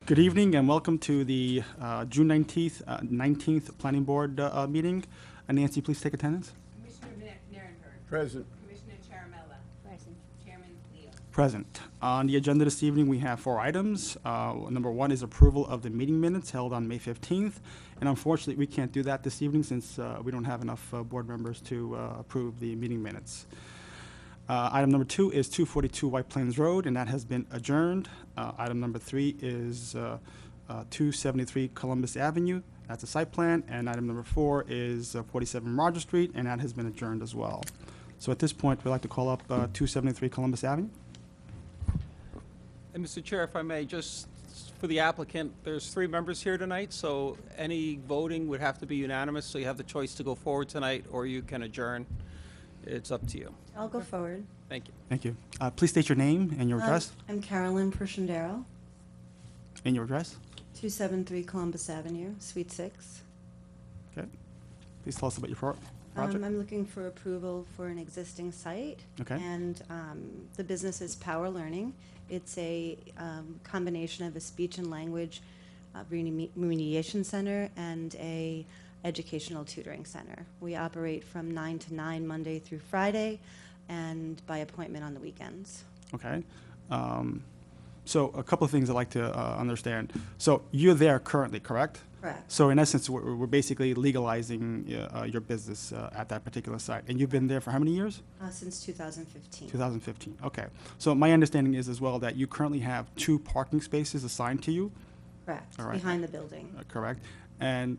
Good evening and welcome to the June 19th Planning Board meeting. Nancy, please take attendance. Commissioner Narenberg. Present. Commissioner Charamella. Present. Chairman Leo. Present. On the agenda this evening, we have 4 items. Number 1 is approval of the meeting minutes held on May 15th. And unfortunately, we can't do that this evening since we don't have enough board members to approve the meeting minutes. Item number 2 is 242 White Plains Road, and that has been adjourned. Item number 3 is 273 Columbus Avenue. That's a site plan. And item number 4 is 47 Roger Street, and that has been adjourned as well. So at this point, we'd like to call up 273 Columbus Avenue. And Mr. Chair, if I may, just for the applicant, there's 3 members here tonight, so any voting would have to be unanimous, so you have the choice to go forward tonight, or you can adjourn. It's up to you. I'll go forward. Thank you. Thank you. Please state your name and your address. I'm Carolyn Pershendero, And your address. 273 Columbus Avenue, Suite 6. Okay. Please tell us about your project. I'm looking for approval for an existing site. Okay. And the business is Power Learning. It's a combination of a speech and language remediation center and a educational tutoring center. We operate from 9 to 9 Monday through Friday and by appointment on the weekends. Okay. So a couple of things I'd like to understand. So you're there currently, correct? Correct. So in essence, we're basically legalizing your business at that particular site. And you've been there for how many years? Since 2015. 2015. Okay. So my understanding is as well that you currently have 2 parking spaces assigned to you, Correct. All right. Behind the building. correct? And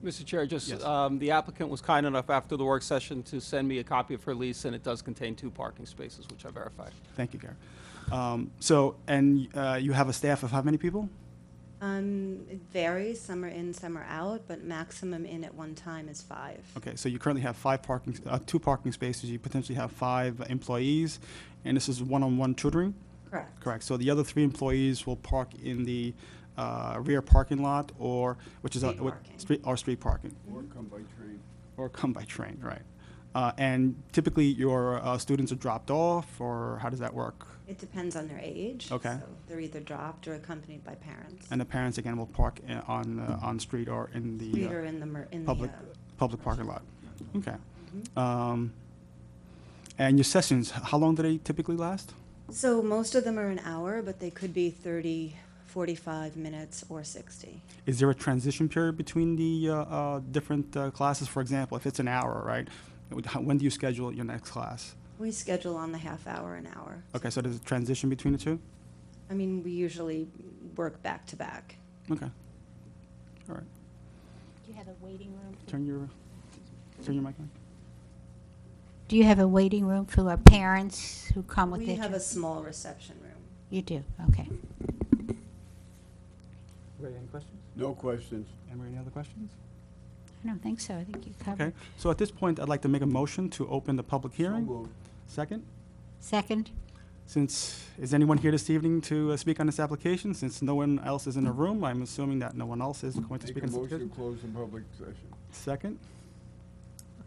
Mr. Chair, just, Yes. the applicant was kind enough after the work session to send me a copy of her lease, and it does contain 2 parking spaces, which I verified. thank you, Gary. You have a staff of how many people? It varies. Some are in, some are out, but maximum in at one time is 5. Okay, so you currently have 2 parking spaces. You potentially have 5 employees, and this is one-on-one tutoring? Correct. Correct. So the other 3 employees will park in the rear parking lot, which is Street parking. street parking, Or come by train. or come by train, right? And typically, your students are dropped off, or how does that work? It depends on their age. Okay. So they're either dropped or accompanied by parents. And the parents again will park on the street or in the Street or in the public parking lot. Okay. Mhm. And your sessions, how long do they typically last? So most of them are an hour, but they could be 30, 45 minutes, or 60. Is there a transition period between the different classes? For example, if it's an hour, right? When do you schedule your next class? We schedule on the half hour, an hour. Okay, so there's a transition between the 2? I mean, we usually work back to back. Okay. All right. Do you have a waiting room? Turn your mic on. Do you have a waiting room for our parents who come with We their have a children? small reception room. You do, okay. Ray, any questions? No questions. Emery, any other questions? I don't think so, I think you covered. Okay, so at this point, I'd like to make a motion to open the public So hearing. moved. Second? Second? Is anyone here this evening to speak on this application? Since no one else is in the room, I'm assuming that no one else is going to Make speak a on this motion to application. close the public session. Second?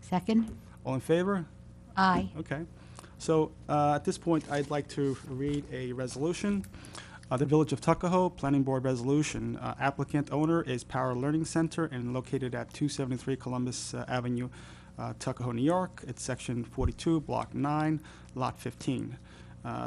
Second? All in favor? Aye. Okay. So at this point, I'd like to read a resolution. The Village of Tuckahoe, Planning Board Resolution. Applicant owner is Power Learning Center and located at 273 Columbus Avenue, Tuckahoe, New York. It's section 42, block 9, lot 15.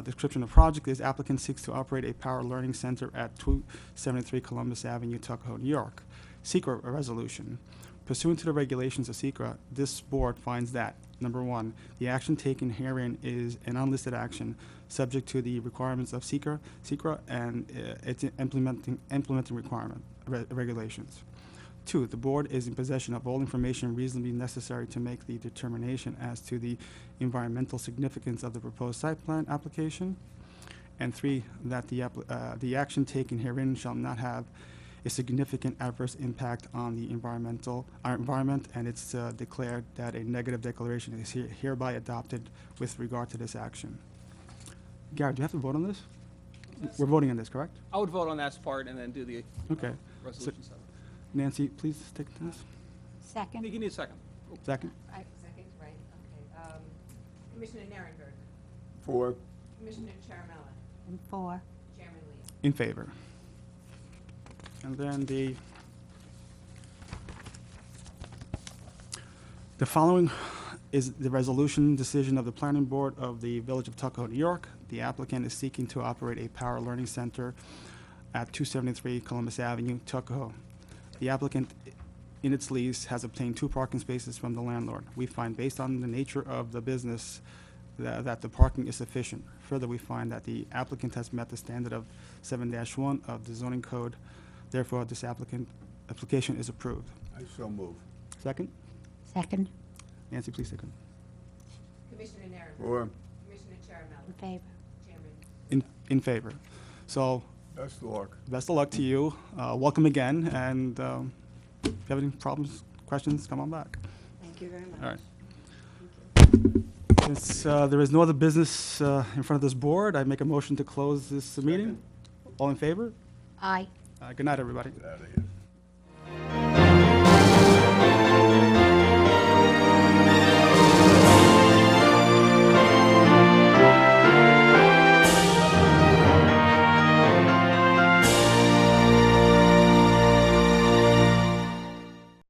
Description of project is applicant seeks to operate a Power Learning Center at 273 Columbus Avenue, Tuckahoe, New York. Secret resolution. Pursuant to the regulations of SECRA, this board finds that, number 1, the action taken herein is an unlisted action subject to the requirements of SECRA and its implementing regulations. 2, the board is in possession of all information reasonably necessary to make the determination as to the environmental significance of the proposed site plan application. And 3, that the action taken herein shall not have a significant adverse impact on the environment, and it's declared that a negative declaration is hereby adopted with regard to this action. Gary, do you have to vote on this? We're voting on this, correct? I would vote on that part and then do the Okay. resolution separate. Nancy, please take this. You Second? need a second. Second. Second, right, okay. Commissioner Narenberg. 4. Commissioner Charamella. And 4. Chairman Leo. In favor. And then the following is the resolution decision of the Planning Board of the Village of Tuckahoe, New York. The applicant is seeking to operate a power learning center at 273 Columbus Avenue, Tuckahoe. The applicant, in its lease, has obtained 2 parking spaces from the landlord. We find, based on the nature of the business, that the parking is sufficient. Further, we find that the applicant has met the standard of 7-1 of the zoning code. Therefore, this application is approved. I so move. Second? Second. Nancy, please second. Commissioner Nierenberg. Or, Commissioner In Chairmella. favor. Chairman. In favor. So, best of luck. best of luck to you. Welcome again, and if you have any problems, questions, come on back. Thank you very much. All right. Thank you. Since there is no other business in front of this board, I make a motion to close this meeting. All in favor? Aye. Good night, everybody. Get out of here.